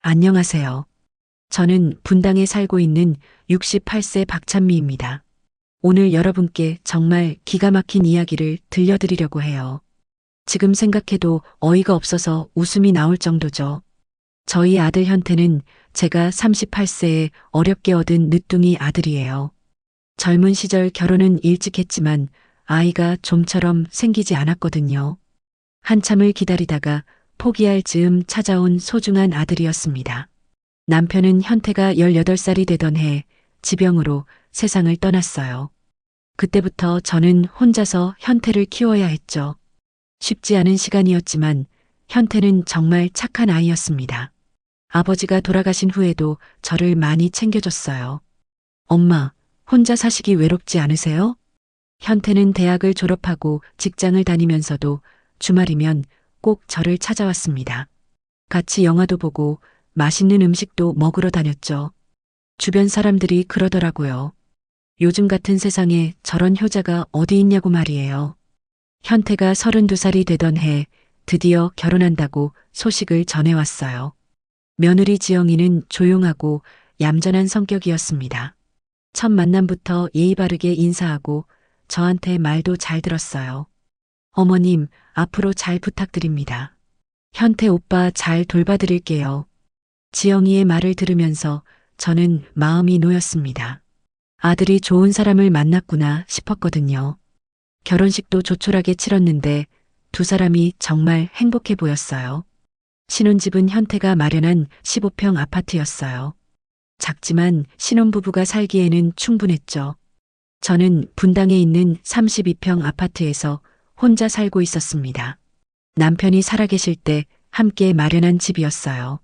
안녕하세요. 저는 분당에 살고 있는 68세 박찬미입니다. 오늘 여러분께 정말 기가 막힌 이야기를 들려드리려고 해요. 지금 생각해도 어이가 없어서 웃음이 나올 정도죠. 저희 아들 현태는 제가 38세에 어렵게 얻은 늦둥이 아들이에요. 젊은 시절 결혼은 일찍 했지만 아이가 좀처럼 생기지 않았거든요. 한참을 기다리다가 포기할 즈음 찾아온 소중한 아들이었습니다. 남편은 현태가 18살이 되던 해 지병으로 세상을 떠났어요. 그때부터 저는 혼자서 현태를 키워야 했죠. 쉽지 않은 시간이었지만 현태는 정말 착한 아이였습니다. 아버지가 돌아가신 후에도 저를 많이 챙겨줬어요. 엄마, 혼자 사시기 외롭지 않으세요? 현태는 대학을 졸업하고 직장을 다니면서도 주말이면 꼭 저를 찾아왔습니다. 같이 영화도 보고 맛있는 음식도 먹으러 다녔죠. 주변 사람들이 그러더라고요. 요즘 같은 세상에 저런 효자가 어디 있냐고 말이에요. 현태가 32살이 되던 해 드디어 결혼한다고 소식을 전해왔어요. 며느리 지영이는 조용하고 얌전한 성격이었습니다. 첫 만남부터 예의 바르게 인사하고 저한테 말도 잘 들었어요. 어머님, 앞으로 잘 부탁드립니다. 현태 오빠 잘 돌봐드릴게요. 지영이의 말을 들으면서 저는 마음이 놓였습니다. 아들이 좋은 사람을 만났구나 싶었거든요. 결혼식도 조촐하게 치렀는데 두 사람이 정말 행복해 보였어요. 신혼집은 현태가 마련한 15평 아파트였어요. 작지만 신혼부부가 살기에는 충분했죠. 저는 분당에 있는 32평 아파트에서 혼자 살고 있었습니다. 남편이 살아계실 때 함께 마련한 집이었어요.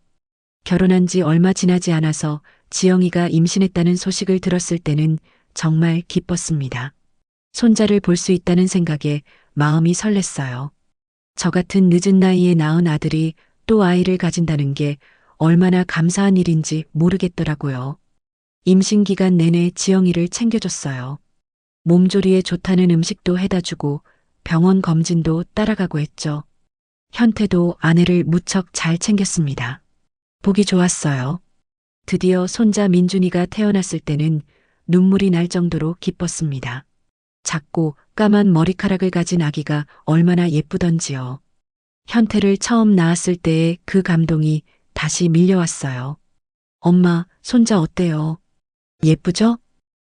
결혼한 지 얼마 지나지 않아서 지영이가 임신했다는 소식을 들었을 때는 정말 기뻤습니다. 손자를 볼 수 있다는 생각에 마음이 설렜어요. 저 같은 늦은 나이에 낳은 아들이 또 아이를 가진다는 게 얼마나 감사한 일인지 모르겠더라고요. 임신 기간 내내 지영이를 챙겨줬어요. 몸조리에 좋다는 음식도 해다 주고 병원 검진도 따라가고 했죠. 현태도 아내를 무척 잘 챙겼습니다. 보기 좋았어요. 드디어 손자 민준이가 태어났을 때는 눈물이 날 정도로 기뻤습니다. 작고 까만 머리카락을 가진 아기가 얼마나 예쁘던지요. 현태를 처음 낳았을 때의 그 감동이 다시 밀려왔어요. 엄마, 손자 어때요? 예쁘죠?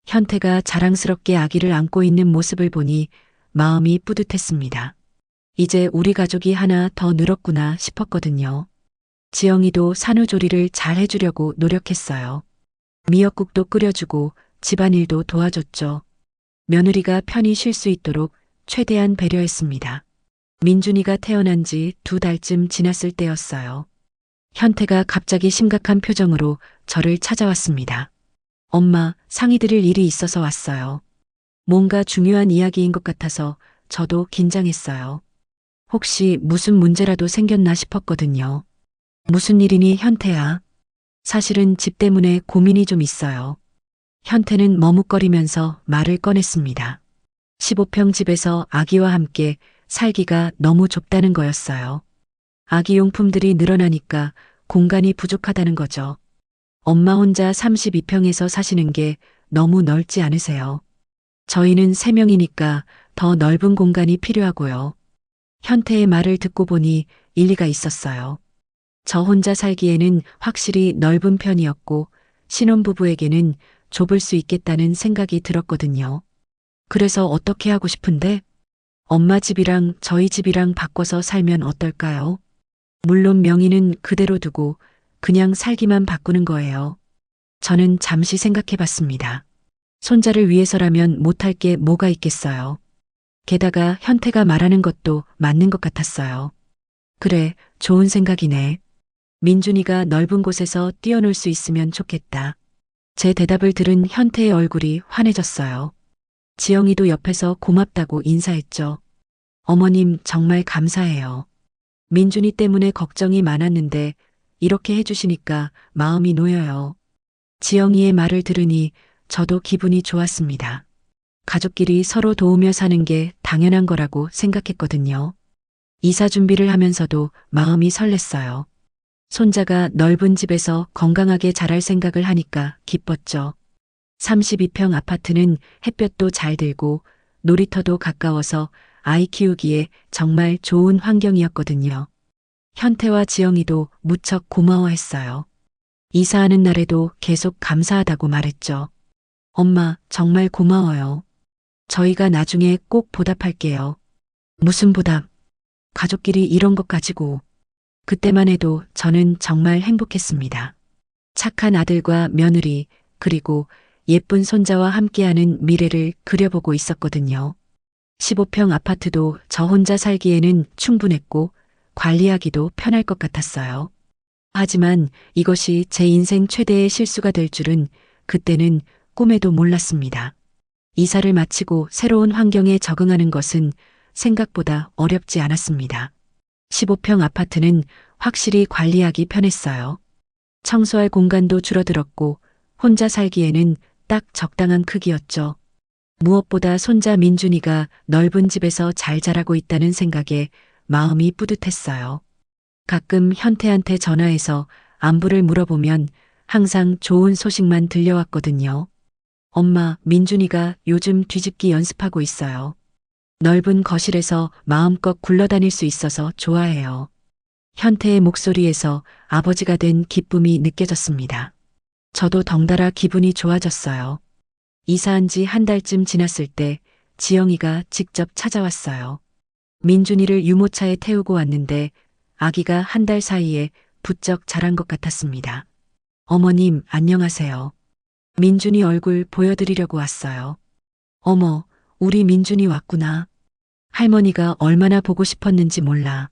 현태가 자랑스럽게 아기를 안고 있는 모습을 보니 마음이 뿌듯했습니다. 이제 우리 가족이 하나 더 늘었구나 싶었거든요. 지영이도 산후조리를 잘 해주려고 노력했어요. 미역국도 끓여주고 집안일도 도와줬죠. 며느리가 편히 쉴 수 있도록 최대한 배려했습니다. 민준이가 태어난 지 2달쯤 지났을 때였어요. 현태가 갑자기 심각한 표정으로 저를 찾아왔습니다. 엄마, 상의드릴 일이 있어서 왔어요. 뭔가 중요한 이야기인 것 같아서 저도 긴장했어요. 혹시 무슨 문제라도 생겼나 싶었거든요. 무슨 일이니, 현태야? 사실은 집 때문에 고민이 좀 있어요. 현태는 머뭇거리면서 말을 꺼냈습니다. 15평 집에서 아기와 함께 살기가 너무 좁다는 거였어요. 아기 용품들이 늘어나니까 공간이 부족하다는 거죠. 엄마 혼자 32평에서 사시는 게 너무 넓지 않으세요? 저희는 3명이니까 더 넓은 공간이 필요하고요. 현태의 말을 듣고 보니 일리가 있었어요. 저 혼자 살기에는 확실히 넓은 편이었고 신혼부부에게는 좁을 수 있겠다는 생각이 들었거든요. 그래서 어떻게 하고 싶은데? 엄마 집이랑 저희 집이랑 바꿔서 살면 어떨까요? 물론 명의는 그대로 두고 그냥 살기만 바꾸는 거예요. 저는 잠시 생각해 봤습니다. 손자를 위해서라면 못할 게 뭐가 있겠어요. 게다가 현태가 말하는 것도 맞는 것 같았어요. 그래, 좋은 생각이네. 민준이가 넓은 곳에서 뛰어놀 수 있으면 좋겠다. 제 대답을 들은 현태의 얼굴이 환해졌어요. 지영이도 옆에서 고맙다고 인사했죠. 어머님 정말 감사해요. 민준이 때문에 걱정이 많았는데 이렇게 해주시니까 마음이 놓여요. 지영이의 말을 들으니 저도 기분이 좋았습니다. 가족끼리 서로 도우며 사는 게 당연한 거라고 생각했거든요. 이사 준비를 하면서도 마음이 설렜어요. 손자가 넓은 집에서 건강하게 자랄 생각을 하니까 기뻤죠. 32평 아파트는 햇볕도 잘 들고 놀이터도 가까워서 아이 키우기에 정말 좋은 환경이었거든요. 현태와 지영이도 무척 고마워했어요. 이사하는 날에도 계속 감사하다고 말했죠. 엄마, 정말 고마워요. 저희가 나중에 꼭 보답할게요. 무슨 보답? 가족끼리 이런 것 가지고. 그때만 해도 저는 정말 행복했습니다. 착한 아들과 며느리, 그리고 예쁜 손자와 함께하는 미래를 그려보고 있었거든요. 15평 아파트도 저 혼자 살기에는 충분했고 관리하기도 편할 것 같았어요. 하지만 이것이 제 인생 최대의 실수가 될 줄은 그때는 꿈에도 몰랐습니다. 이사를 마치고 새로운 환경에 적응하는 것은 생각보다 어렵지 않았습니다. 15평 아파트는 확실히 관리하기 편했어요. 청소할 공간도 줄어들었고 혼자 살기에는 딱 적당한 크기였죠. 무엇보다 손자 민준이가 넓은 집에서 잘 자라고 있다는 생각에 마음이 뿌듯했어요. 가끔 현태한테 전화해서 안부를 물어보면 항상 좋은 소식만 들려왔거든요. 엄마, 민준이가 요즘 뒤집기 연습하고 있어요. 넓은 거실에서 마음껏 굴러다닐 수 있어서 좋아해요. 현태의 목소리에서 아버지가 된 기쁨이 느껴졌습니다. 저도 덩달아 기분이 좋아졌어요. 이사한 지 한 달쯤 지났을 때 지영이가 직접 찾아왔어요. 민준이를 유모차에 태우고 왔는데 아기가 한 달 사이에 부쩍 자란 것 같았습니다. 어머님, 안녕하세요. 민준이 얼굴 보여드리려고 왔어요. 어머, 우리 민준이 왔구나. 할머니가 얼마나 보고 싶었는지 몰라.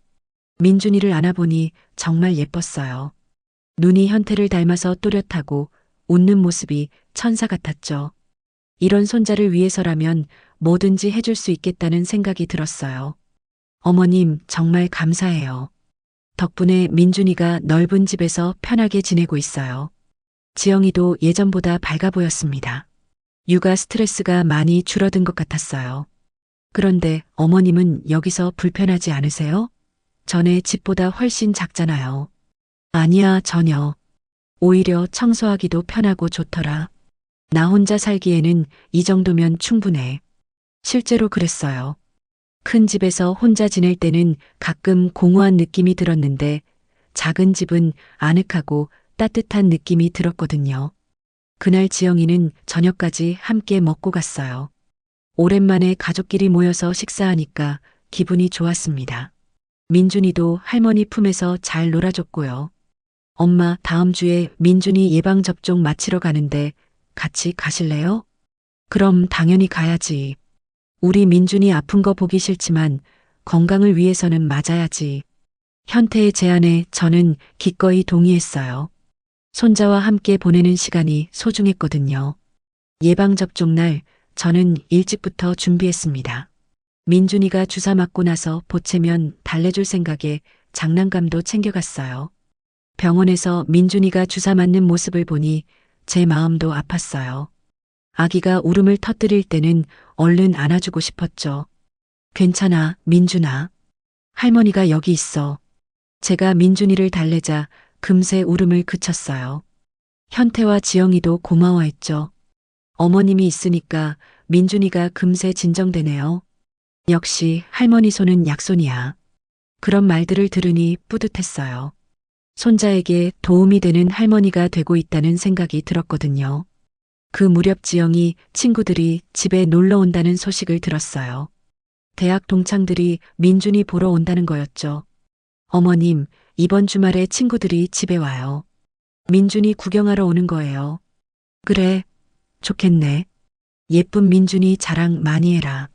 민준이를 안아보니 정말 예뻤어요. 눈이 현태를 닮아서 또렷하고 웃는 모습이 천사 같았죠. 이런 손자를 위해서라면 뭐든지 해줄 수 있겠다는 생각이 들었어요. 어머님, 정말 감사해요. 덕분에 민준이가 넓은 집에서 편하게 지내고 있어요. 지영이도 예전보다 밝아 보였습니다. 육아 스트레스가 많이 줄어든 것 같았어요. 그런데 어머님은 여기서 불편하지 않으세요? 전에 집보다 훨씬 작잖아요. 아니야, 전혀. 오히려 청소하기도 편하고 좋더라. 나 혼자 살기에는 이 정도면 충분해. 실제로 그랬어요. 큰 집에서 혼자 지낼 때는 가끔 공허한 느낌이 들었는데 작은 집은 아늑하고 따뜻한 느낌이 들었거든요. 그날 지영이는 저녁까지 함께 먹고 갔어요. 오랜만에 가족끼리 모여서 식사하니까 기분이 좋았습니다. 민준이도 할머니 품에서 잘 놀아줬고요. 엄마, 다음 주에 민준이 예방접종 마치러 가는데 같이 가실래요? 그럼 당연히 가야지. 우리 민준이 아픈 거 보기 싫지만 건강을 위해서는 맞아야지. 현태의 제안에 저는 기꺼이 동의했어요. 손자와 함께 보내는 시간이 소중했거든요. 예방접종 날 저는 일찍부터 준비했습니다. 민준이가 주사 맞고 나서 보채면 달래줄 생각에 장난감도 챙겨갔어요. 병원에서 민준이가 주사 맞는 모습을 보니 제 마음도 아팠어요. 아기가 울음을 터뜨릴 때는 얼른 안아주고 싶었죠. 괜찮아, 민준아. 할머니가 여기 있어. 제가 민준이를 달래자 금세 울음을 그쳤어요. 현태와 지영이도 고마워했죠. 어머님이 있으니까 민준이가 금세 진정되네요. 역시 할머니 손은 약손이야. 그런 말들을 들으니 뿌듯했어요. 손자에게 도움이 되는 할머니가 되고 있다는 생각이 들었거든요. 그 무렵 지영이 친구들이 집에 놀러 온다는 소식을 들었어요. 대학 동창들이 민준이 보러 온다는 거였죠. 어머님, 이번 주말에 친구들이 집에 와요. 민준이 구경하러 오는 거예요. 그래, 좋겠네. 예쁜 민준이 자랑 많이 해라.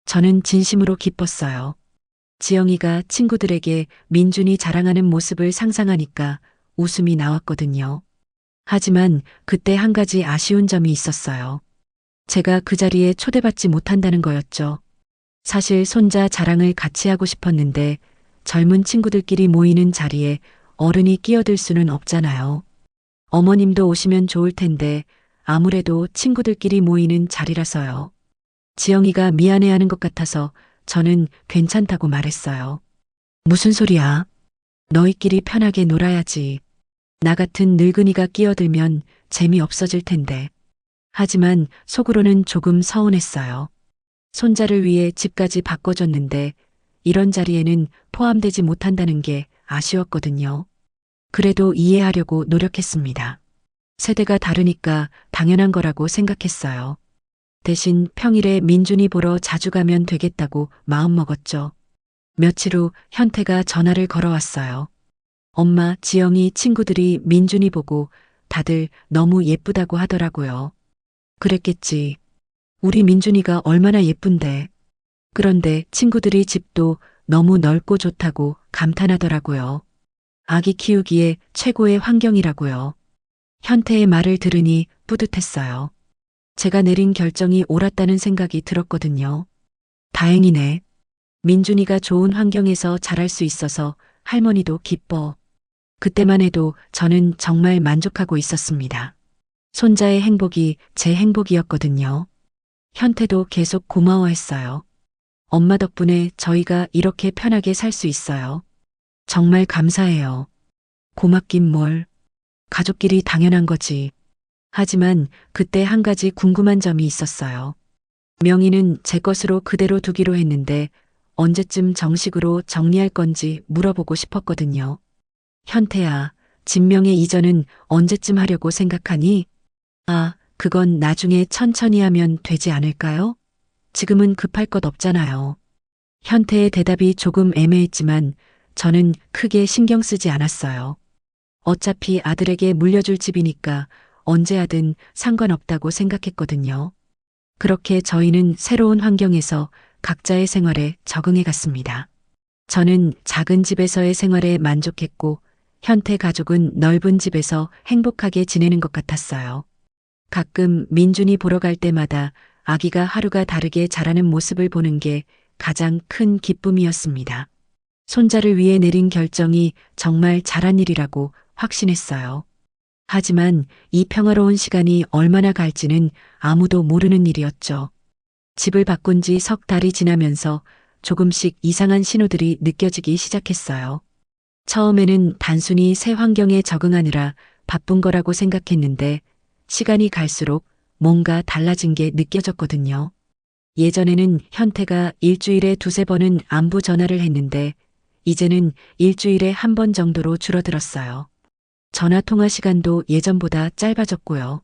저는 진심으로 기뻤어요. 지영이가 친구들에게 민준이 자랑하는 모습을 상상하니까 웃음이 나왔거든요. 하지만 그때 한 가지 아쉬운 점이 있었어요. 제가 그 자리에 초대받지 못한다는 거였죠. 사실 손자 자랑을 같이 하고 싶었는데 젊은 친구들끼리 모이는 자리에 어른이 끼어들 수는 없잖아요. 어머님도 오시면 좋을 텐데 아무래도 친구들끼리 모이는 자리라서요. 지영이가 미안해하는 것 같아서 저는 괜찮다고 말했어요. 무슨 소리야? 너희끼리 편하게 놀아야지. 나 같은 늙은이가 끼어들면 재미없어질 텐데. 하지만 속으로는 조금 서운했어요. 손자를 위해 집까지 바꿔줬는데 이런 자리에는 포함되지 못한다는 게 아쉬웠거든요. 그래도 이해하려고 노력했습니다. 세대가 다르니까 당연한 거라고 생각했어요. 대신 평일에 민준이 보러 자주 가면 되겠다고 마음먹었죠. 며칠 후 현태가 전화를 걸어왔어요. 엄마, 지영이 친구들이 민준이 보고 다들 너무 예쁘다고 하더라고요. 그랬겠지. 우리 민준이가 얼마나 예쁜데. 그런데 친구들이 집도 너무 넓고 좋다고 감탄하더라고요. 아기 키우기에 최고의 환경이라고요. 현태의 말을 들으니 뿌듯했어요. 제가 내린 결정이 옳았다는 생각이 들었거든요. 다행이네. 민준이가 좋은 환경에서 자랄 수 있어서 할머니도 기뻐. 그때만 해도 저는 정말 만족하고 있었습니다. 손자의 행복이 제 행복이었거든요. 현태도 계속 고마워했어요. 엄마 덕분에 저희가 이렇게 편하게 살 수 있어요. 정말 감사해요. 고맙긴 뭘. 가족끼리 당연한 거지. 하지만 그때 한 가지 궁금한 점이 있었어요. 명의는 제 것으로 그대로 두기로 했는데 언제쯤 정식으로 정리할 건지 물어보고 싶었거든요. 현태야, 진명의 이전은 언제쯤 하려고 생각하니? 아, 그건 나중에 천천히 하면 되지 않을까요? 지금은 급할 것 없잖아요. 현태의 대답이 조금 애매했지만 저는 크게 신경 쓰지 않았어요. 어차피 아들에게 물려줄 집이니까 언제 하든 상관없다고 생각했거든요. 그렇게 저희는 새로운 환경에서 각자의 생활에 적응해 갔습니다. 저는 작은 집에서의 생활에 만족했고 현태 가족은 넓은 집에서 행복하게 지내는 것 같았어요. 가끔 민준이 보러 갈 때마다 아기가 하루가 다르게 자라는 모습을 보는 게 가장 큰 기쁨이었습니다. 손자를 위해 내린 결정이 정말 잘한 일이라고 확신했어요. 하지만 이 평화로운 시간이 얼마나 갈지는 아무도 모르는 일이었죠. 집을 바꾼 지 석 달이 지나면서 조금씩 이상한 신호들이 느껴지기 시작했어요. 처음에는 단순히 새 환경에 적응하느라 바쁜 거라고 생각했는데 시간이 갈수록 뭔가 달라진 게 느껴졌거든요. 예전에는 현태가 일주일에 두세 번은 안부 전화를 했는데 이제는 일주일에 한 번 정도로 줄어들었어요. 전화 통화 시간도 예전보다 짧아졌고요.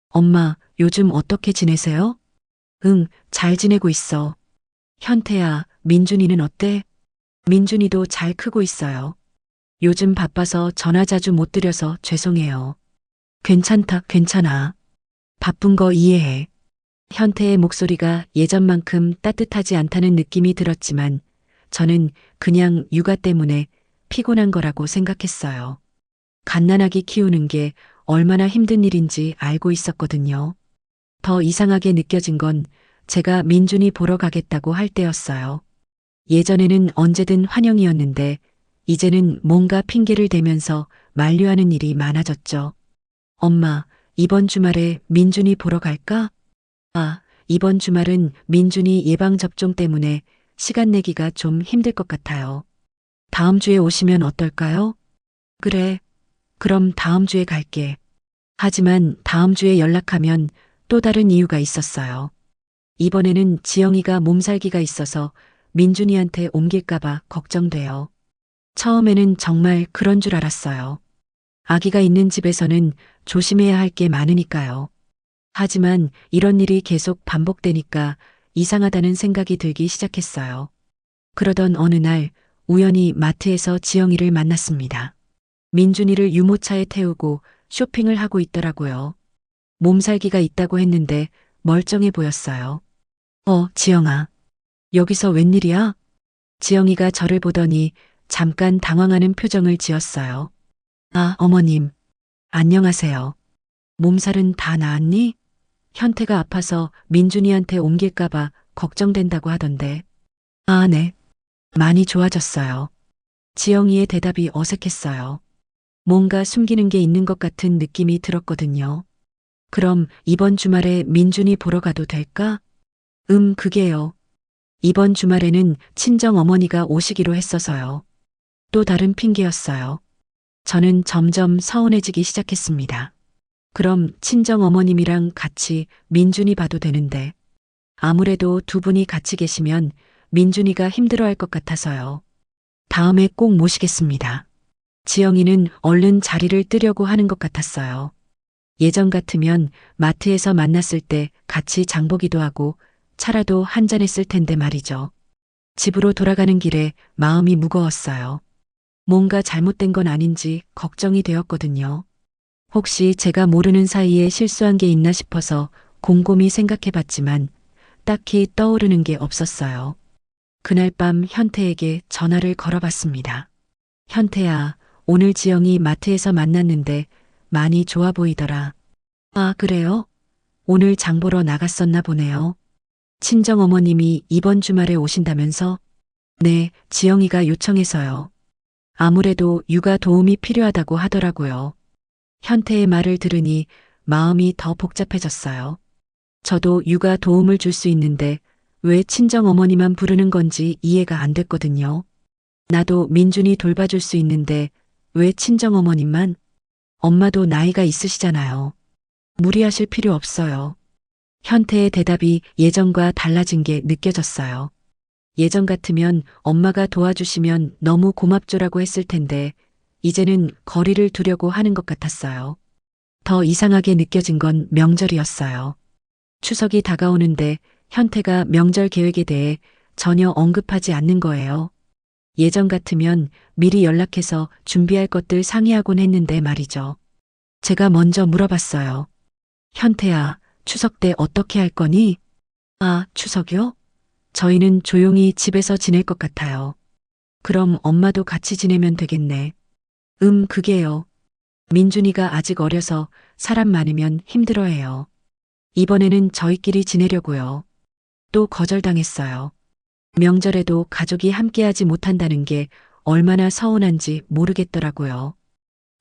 엄마, 요즘 어떻게 지내세요? 응, 잘 지내고 있어. 현태야, 민준이는 어때? 민준이도 잘 크고 있어요. 요즘 바빠서 전화 자주 못 드려서 죄송해요. 괜찮다, 괜찮아. 바쁜 거 이해해. 현태의 목소리가 예전만큼 따뜻하지 않다는 느낌이 들었지만 저는 그냥 육아 때문에 피곤한 거라고 생각했어요. 갓난아기 키우는 게 얼마나 힘든 일인지 알고 있었거든요. 더 이상하게 느껴진 건 제가 민준이 보러 가겠다고 할 때였어요. 예전에는 언제든 환영이었는데 이제는 뭔가 핑계를 대면서 만류하는 일이 많아졌죠. 엄마, 이번 주말에 민준이 보러 갈까? 아, 이번 주말은 민준이 예방접종 때문에 시간 내기가 좀 힘들 것 같아요. 다음 주에 오시면 어떨까요? 그래, 그럼 다음 주에 갈게. 하지만 다음 주에 연락하면 또 다른 이유가 있었어요. 이번에는 지영이가 몸살기가 있어서 민준이한테 옮길까봐 걱정돼요. 처음에는 정말 그런 줄 알았어요. 아기가 있는 집에서는 조심해야 할 게 많으니까요. 하지만 이런 일이 계속 반복되니까 이상하다는 생각이 들기 시작했어요. 그러던 어느 날 우연히 마트에서 지영이를 만났습니다. 민준이를 유모차에 태우고 쇼핑을 하고 있더라고요. 몸살기가 있다고 했는데 멀쩡해 보였어요. 지영아. 여기서 웬일이야? 지영이가 저를 보더니 잠깐 당황하는 표정을 지었어요. 아, 어머님. 안녕하세요. 몸살은 다 나았니? 현태가 아파서 민준이한테 옮길까봐 걱정된다고 하던데. 아, 네. 많이 좋아졌어요. 지영이의 대답이 어색했어요. 뭔가 숨기는 게 있는 것 같은 느낌이 들었거든요. 그럼 이번 주말에 민준이 보러 가도 될까? 그게요. 이번 주말에는 친정 어머니가 오시기로 했어서요. 또 다른 핑계였어요. 저는 점점 서운해지기 시작했습니다. 그럼 친정 어머님이랑 같이 민준이 봐도 되는데 아무래도 두 분이 같이 계시면 민준이가 힘들어할 것 같아서요. 다음에 꼭 모시겠습니다. 지영이는 얼른 자리를 뜨려고 하는 것 같았어요. 예전 같으면 마트에서 만났을 때 같이 장보기도 하고 차라도 한잔했을 텐데 말이죠. 집으로 돌아가는 길에 마음이 무거웠어요. 뭔가 잘못된 건 아닌지 걱정이 되었거든요. 혹시 제가 모르는 사이에 실수한 게 있나 싶어서 곰곰이 생각해 봤지만 딱히 떠오르는 게 없었어요. 그날 밤 현태에게 전화를 걸어봤습니다. 현태야, 오늘 지영이 마트에서 만났는데 많이 좋아 보이더라. 아, 그래요? 오늘 장 보러 나갔었나 보네요. 친정 어머님이 이번 주말에 오신다면서? 네, 지영이가 요청해서요. 아무래도 육아 도움이 필요하다고 하더라고요. 현태의 말을 들으니 마음이 더 복잡해졌어요. 저도 육아 도움을 줄 수 있는데 왜 친정 어머니만 부르는 건지 이해가 안 됐거든요. 나도 민준이 돌봐줄 수 있는데 왜 친정 어머님만? 엄마도 나이가 있으시잖아요. 무리하실 필요 없어요. 현태의 대답이 예전과 달라진 게 느껴졌어요. 예전 같으면 엄마가 도와주시면 너무 고맙죠라고 했을 텐데 이제는 거리를 두려고 하는 것 같았어요. 더 이상하게 느껴진 건 명절이었어요. 추석이 다가오는데 현태가 명절 계획에 대해 전혀 언급하지 않는 거예요. 예전 같으면 미리 연락해서 준비할 것들 상의하곤 했는데 말이죠. 제가 먼저 물어봤어요. 현태야, 추석 때 어떻게 할 거니? 아, 추석이요? 저희는 조용히 집에서 지낼 것 같아요. 그럼 엄마도 같이 지내면 되겠네. 그게요. 민준이가 아직 어려서 사람 많으면 힘들어해요. 이번에는 저희끼리 지내려고요. 또 거절당했어요. 명절에도 가족이 함께하지 못한다는 게 얼마나 서운한지 모르겠더라고요.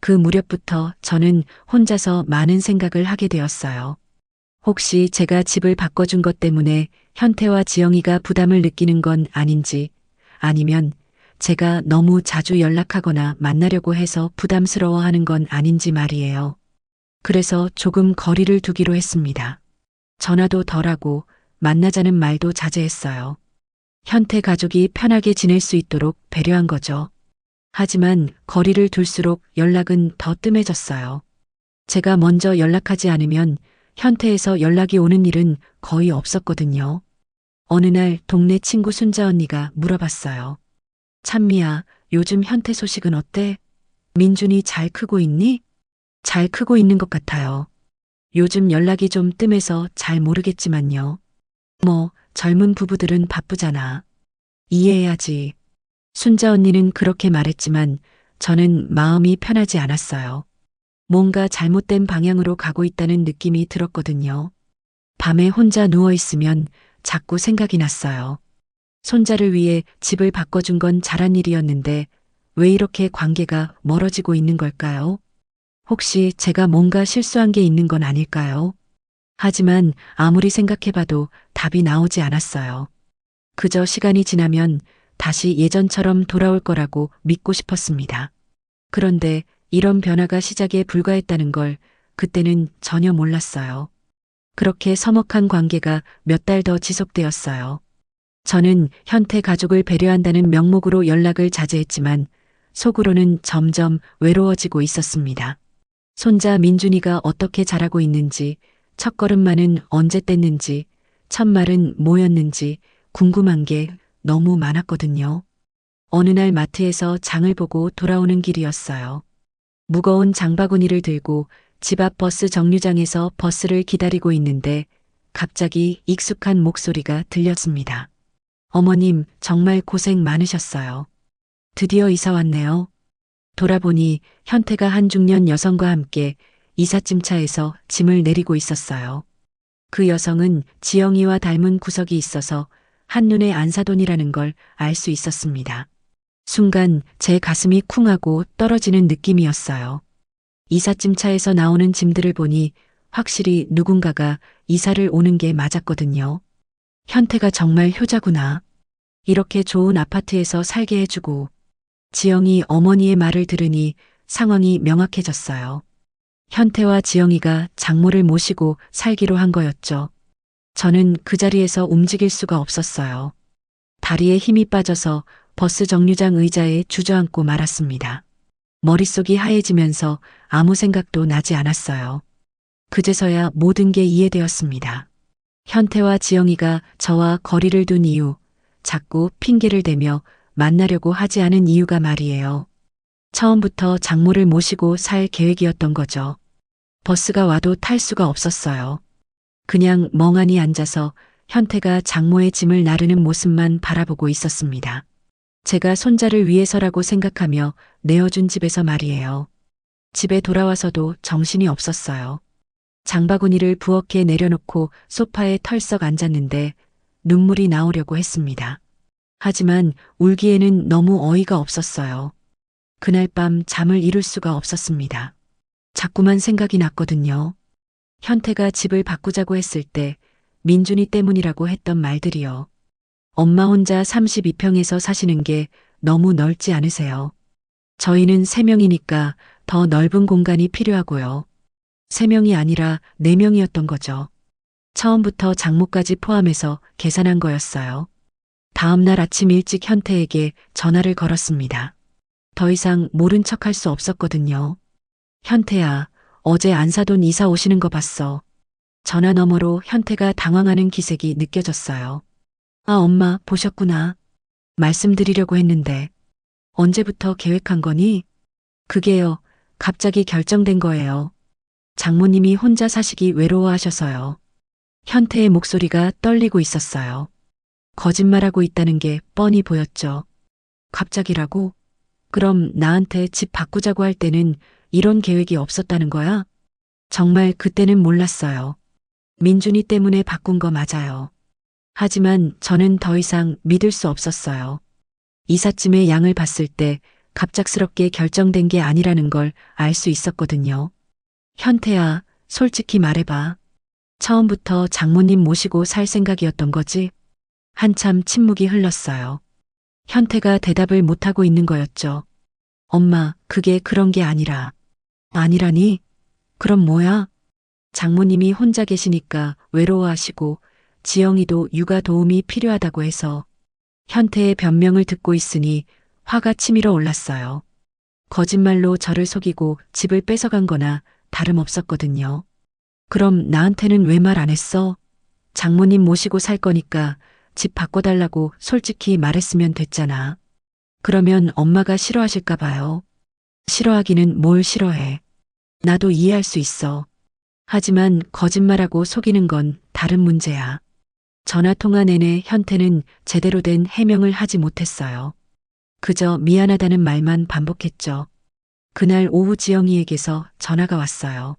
그 무렵부터 저는 혼자서 많은 생각을 하게 되었어요. 혹시 제가 집을 바꿔준 것 때문에 현태와 지영이가 부담을 느끼는 건 아닌지, 아니면 제가 너무 자주 연락하거나 만나려고 해서 부담스러워하는 건 아닌지 말이에요. 그래서 조금 거리를 두기로 했습니다. 전화도 덜하고 만나자는 말도 자제했어요. 현태 가족이 편하게 지낼 수 있도록 배려한 거죠. 하지만 거리를 둘수록 연락은 더 뜸해졌어요. 제가 먼저 연락하지 않으면 현태에서 연락이 오는 일은 거의 없었거든요. 어느 날 동네 친구 순자 언니가 물어봤어요. 찬미야, 요즘 현태 소식은 어때? 민준이 잘 크고 있니? 잘 크고 있는 것 같아요. 요즘 연락이 좀 뜸해서 잘 모르겠지만요. 뭐, 젊은 부부들은 바쁘잖아. 이해해야지. 순자 언니는 그렇게 말했지만 저는 마음이 편하지 않았어요. 뭔가 잘못된 방향으로 가고 있다는 느낌이 들었거든요. 밤에 혼자 누워있으면 자꾸 생각이 났어요. 손자를 위해 집을 바꿔준 건 잘한 일이었는데 왜 이렇게 관계가 멀어지고 있는 걸까요? 혹시 제가 뭔가 실수한 게 있는 건 아닐까요? 하지만 아무리 생각해봐도 답이 나오지 않았어요. 그저 시간이 지나면 다시 예전처럼 돌아올 거라고 믿고 싶었습니다. 그런데 이런 변화가 시작에 불과했다는 걸 그때는 전혀 몰랐어요. 그렇게 서먹한 관계가 몇 달 더 지속되었어요. 저는 현태 가족을 배려한다는 명목으로 연락을 자제했지만 속으로는 점점 외로워지고 있었습니다. 손자 민준이가 어떻게 자라고 있는지, 첫걸음만은 언제 뗐는지, 첫말은 뭐였는지 궁금한 게 너무 많았거든요. 어느 날 마트에서 장을 보고 돌아오는 길이었어요. 무거운 장바구니를 들고 집 앞 버스 정류장에서 버스를 기다리고 있는데 갑자기 익숙한 목소리가 들렸습니다. 어머님, 정말 고생 많으셨어요. 드디어 이사 왔네요. 돌아보니 현태가 한 중년 여성과 함께 이삿짐차에서 짐을 내리고 있었어요. 그 여성은 지영이와 닮은 구석이 있어서 한눈에 안사돈이라는 걸 알 수 있었습니다. 순간 제 가슴이 쿵하고 떨어지는 느낌이었어요. 이삿짐차에서 나오는 짐들을 보니 확실히 누군가가 이사를 오는 게 맞았거든요. 현태가 정말 효자구나. 이렇게 좋은 아파트에서 살게 해주고 지영이 어머니의 말을 들으니 상황이 명확해졌어요. 현태와 지영이가 장모를 모시고 살기로 한 거였죠. 저는 그 자리에서 움직일 수가 없었어요. 다리에 힘이 빠져서 버스 정류장 의자에 주저앉고 말았습니다. 머릿속이 하얘지면서 아무 생각도 나지 않았어요. 그제서야 모든 게 이해되었습니다. 현태와 지영이가 저와 거리를 둔 이유, 자꾸 핑계를 대며 만나려고 하지 않은 이유가 말이에요. 처음부터 장모를 모시고 살 계획이었던 거죠. 버스가 와도 탈 수가 없었어요. 그냥 멍하니 앉아서 현태가 장모의 짐을 나르는 모습만 바라보고 있었습니다. 제가 손자를 위해서라고 생각하며 내어준 집에서 말이에요. 집에 돌아와서도 정신이 없었어요. 장바구니를 부엌에 내려놓고 소파에 털썩 앉았는데 눈물이 나오려고 했습니다. 하지만 울기에는 너무 어이가 없었어요. 그날 밤 잠을 이룰 수가 없었습니다. 자꾸만 생각이 났거든요. 현태가 집을 바꾸자고 했을 때 민준이 때문이라고 했던 말들이요. 엄마 혼자 32평에서 사시는 게 너무 넓지 않으세요? 저희는 3명이니까 더 넓은 공간이 필요하고요. 3명이 아니라 4명이었던 거죠. 처음부터 장모까지 포함해서 계산한 거였어요. 다음 날 아침 일찍 현태에게 전화를 걸었습니다. 더 이상 모른 척할 수 없었거든요. 현태야, 어제 안사돈 이사 오시는 거 봤어. 전화 너머로 현태가 당황하는 기색이 느껴졌어요. 아, 엄마, 보셨구나. 말씀드리려고 했는데. 언제부터 계획한 거니? 그게요, 갑자기 결정된 거예요. 장모님이 혼자 사시기 외로워하셔서요. 현태의 목소리가 떨리고 있었어요. 거짓말하고 있다는 게 뻔히 보였죠. 갑자기라고? 그럼 나한테 집 바꾸자고 할 때는 이런 계획이 없었다는 거야? 정말 그때는 몰랐어요. 민준이 때문에 바꾼 거 맞아요. 하지만 저는 더 이상 믿을 수 없었어요. 이삿짐의 양을 봤을 때 갑작스럽게 결정된 게 아니라는 걸 알 수 있었거든요. 현태야, 솔직히 말해봐. 처음부터 장모님 모시고 살 생각이었던 거지? 한참 침묵이 흘렀어요. 현태가 대답을 못하고 있는 거였죠. 엄마, 그게 그런 게 아니라. 아니라니? 그럼 뭐야? 장모님이 혼자 계시니까 외로워하시고 지영이도 육아 도움이 필요하다고 해서. 현태의 변명을 듣고 있으니 화가 치밀어 올랐어요. 거짓말로 저를 속이고 집을 뺏어간 거나 다름없었거든요. 그럼 나한테는 왜 말 안 했어? 장모님 모시고 살 거니까 집 바꿔달라고 솔직히 말했으면 됐잖아. 그러면 엄마가 싫어하실까 봐요. 싫어하기는 뭘 싫어해. 나도 이해할 수 있어. 하지만 거짓말하고 속이는 건 다른 문제야. 전화 통화 내내 현태는 제대로 된 해명을 하지 못했어요. 그저 미안하다는 말만 반복했죠. 그날 오후 지영이에게서 전화가 왔어요.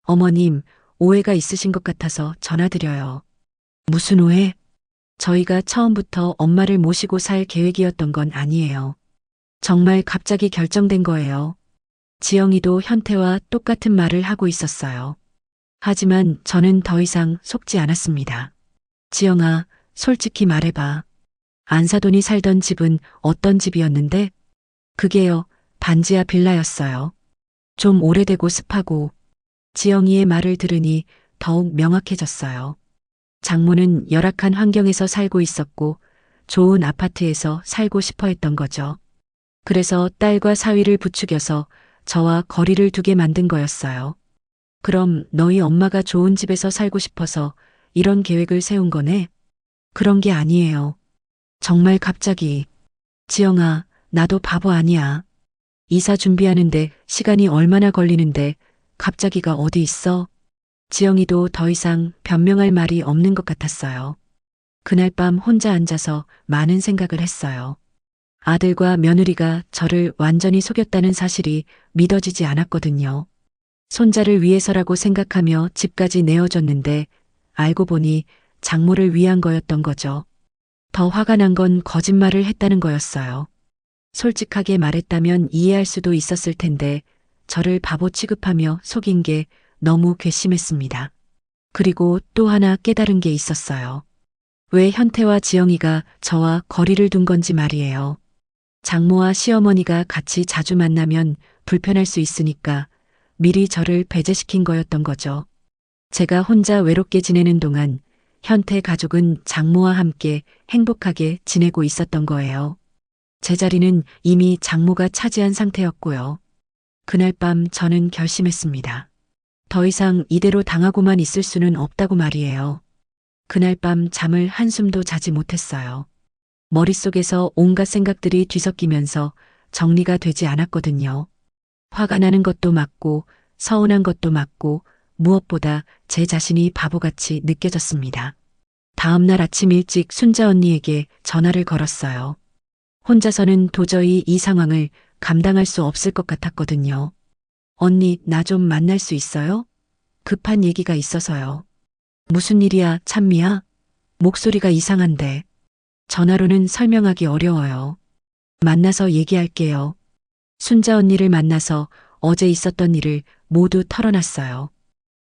어머님, 오해가 있으신 것 같아서 전화드려요. 무슨 오해? 저희가 처음부터 엄마를 모시고 살 계획이었던 건 아니에요. 정말 갑자기 결정된 거예요. 지영이도 현태와 똑같은 말을 하고 있었어요. 하지만 저는 더 이상 속지 않았습니다. 지영아, 솔직히 말해봐. 안사돈이 살던 집은 어떤 집이었는데? 그게요, 반지하 빌라였어요. 좀 오래되고 습하고. 지영이의 말을 들으니 더욱 명확해졌어요. 장모는 열악한 환경에서 살고 있었고 좋은 아파트에서 살고 싶어 했던 거죠. 그래서 딸과 사위를 부추겨서 저와 거리를 두게 만든 거였어요. 그럼 너희 엄마가 좋은 집에서 살고 싶어서 이런 계획을 세운 거네? 그런 게 아니에요. 정말 갑자기. 지영아, 나도 바보 아니야. 이사 준비하는데 시간이 얼마나 걸리는데 갑자기가 어디 있어? 지영이도 더 이상 변명할 말이 없는 것 같았어요. 그날 밤 혼자 앉아서 많은 생각을 했어요. 아들과 며느리가 저를 완전히 속였다는 사실이 믿어지지 않았거든요. 손자를 위해서라고 생각하며 집까지 내어줬는데 알고 보니 장모를 위한 거였던 거죠. 더 화가 난 건 거짓말을 했다는 거였어요. 솔직하게 말했다면 이해할 수도 있었을 텐데 저를 바보 취급하며 속인 게 너무 괘씸했습니다. 그리고 또 하나 깨달은 게 있었어요. 왜 현태와 지영이가 저와 거리를 둔 건지 말이에요. 장모와 시어머니가 같이 자주 만나면 불편할 수 있으니까 미리 저를 배제시킨 거였던 거죠. 제가 혼자 외롭게 지내는 동안 현태 가족은 장모와 함께 행복하게 지내고 있었던 거예요. 제 자리는 이미 장모가 차지한 상태였고요. 그날 밤 저는 결심했습니다. 더 이상 이대로 당하고만 있을 수는 없다고 말이에요. 그날 밤 잠을 한숨도 자지 못했어요. 머릿속에서 온갖 생각들이 뒤섞이면서 정리가 되지 않았거든요. 화가 나는 것도 맞고 서운한 것도 맞고 무엇보다 제 자신이 바보같이 느껴졌습니다. 다음 날 아침 일찍 순자 언니에게 전화를 걸었어요. 혼자서는 도저히 이 상황을 감당할 수 없을 것 같았거든요. 언니, 나 좀 만날 수 있어요? 급한 얘기가 있어서요. 무슨 일이야, 찬미야? 목소리가 이상한데. 전화로는 설명하기 어려워요. 만나서 얘기할게요. 순자 언니를 만나서 어제 있었던 일을 모두 털어놨어요.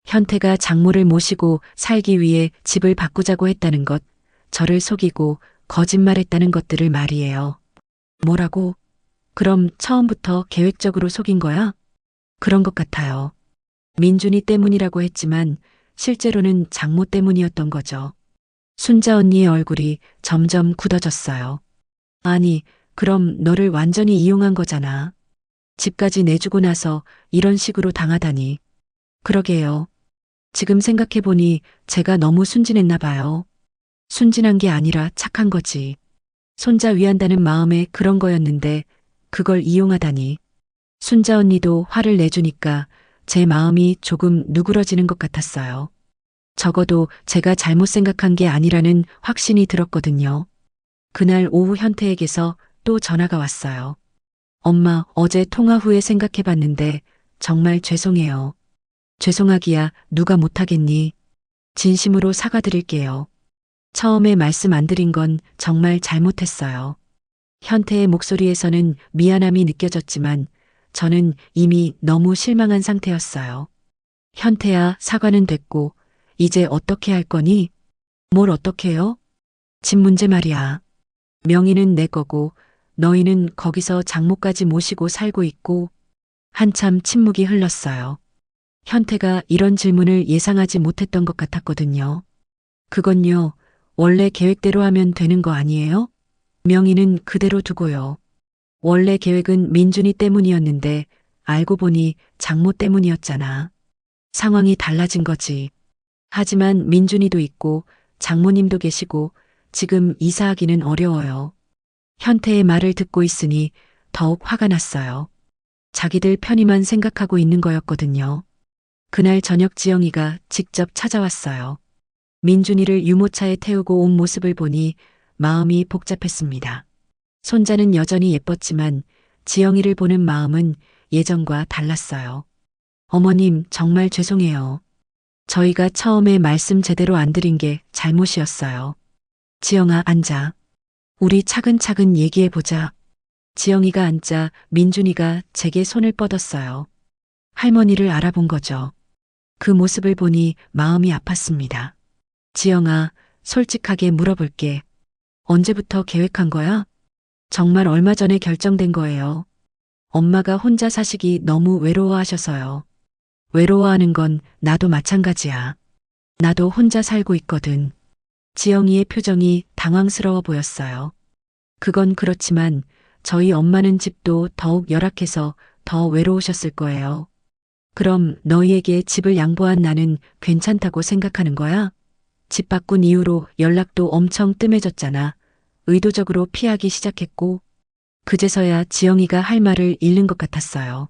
현태가 장모를 모시고 살기 위해 집을 바꾸자고 했다는 것, 저를 속이고 거짓말했다는 것들을 말이에요. 뭐라고? 그럼 처음부터 계획적으로 속인 거야? 그런 것 같아요. 민준이 때문이라고 했지만 실제로는 장모 때문이었던 거죠. 순자 언니의 얼굴이 점점 굳어졌어요. 아니, 그럼 너를 완전히 이용한 거잖아. 집까지 내주고 나서 이런 식으로 당하다니. 그러게요. 지금 생각해보니 제가 너무 순진했나 봐요. 순진한 게 아니라 착한 거지. 손자 위한다는 마음에 그런 거였는데 그걸 이용하다니. 순자 언니도 화를 내주니까 제 마음이 조금 누그러지는 것 같았어요. 적어도 제가 잘못 생각한 게 아니라는 확신이 들었거든요. 그날 오후 현태에게서 또 전화가 왔어요. 엄마, 어제 통화 후에 생각해봤는데 정말 죄송해요. 죄송하기야 누가 못하겠니? 진심으로 사과드릴게요. 처음에 말씀 안 드린 건 정말 잘못했어요. 현태의 목소리에서는 미안함이 느껴졌지만 저는 이미 너무 실망한 상태였어요. 현태야, 사과는 됐고 이제 어떻게 할 거니? 뭘 어떻게 해요? 집 문제 말이야. 명의는 내 거고 너희는 거기서 장모까지 모시고 살고 있고. 한참 침묵이 흘렀어요. 현태가 이런 질문을 예상하지 못했던 것 같았거든요. 그건요, 원래 계획대로 하면 되는 거 아니에요? 명의는 그대로 두고요. 원래 계획은 민준이 때문이었는데 알고 보니 장모 때문이었잖아. 상황이 달라진 거지. 하지만 민준이도 있고 장모님도 계시고 지금 이사하기는 어려워요. 현태의 말을 듣고 있으니 더욱 화가 났어요. 자기들 편의만 생각하고 있는 거였거든요. 그날 저녁 지영이가 직접 찾아왔어요. 민준이를 유모차에 태우고 온 모습을 보니 마음이 복잡했습니다. 손자는 여전히 예뻤지만 지영이를 보는 마음은 예전과 달랐어요. 어머님, 정말 죄송해요. 저희가 처음에 말씀 제대로 안 드린 게 잘못이었어요. 지영아, 앉아. 우리 차근차근 얘기해보자. 지영이가 앉자 민준이가 제게 손을 뻗었어요. 할머니를 알아본 거죠. 그 모습을 보니 마음이 아팠습니다. 지영아, 솔직하게 물어볼게. 언제부터 계획한 거야? 정말 얼마 전에 결정된 거예요. 엄마가 혼자 사시기 너무 외로워하셔서요. 외로워하는 건 나도 마찬가지야. 나도 혼자 살고 있거든. 지영이의 표정이 당황스러워 보였어요. 그건 그렇지만 저희 엄마는 집도 더욱 열악해서 더 외로우셨을 거예요. 그럼 너희에게 집을 양보한 나는 괜찮다고 생각하는 거야? 집 바꾼 이후로 연락도 엄청 뜸해졌잖아. 의도적으로 피하기 시작했고, 그제서야 지영이가 할 말을 잃는 것 같았어요.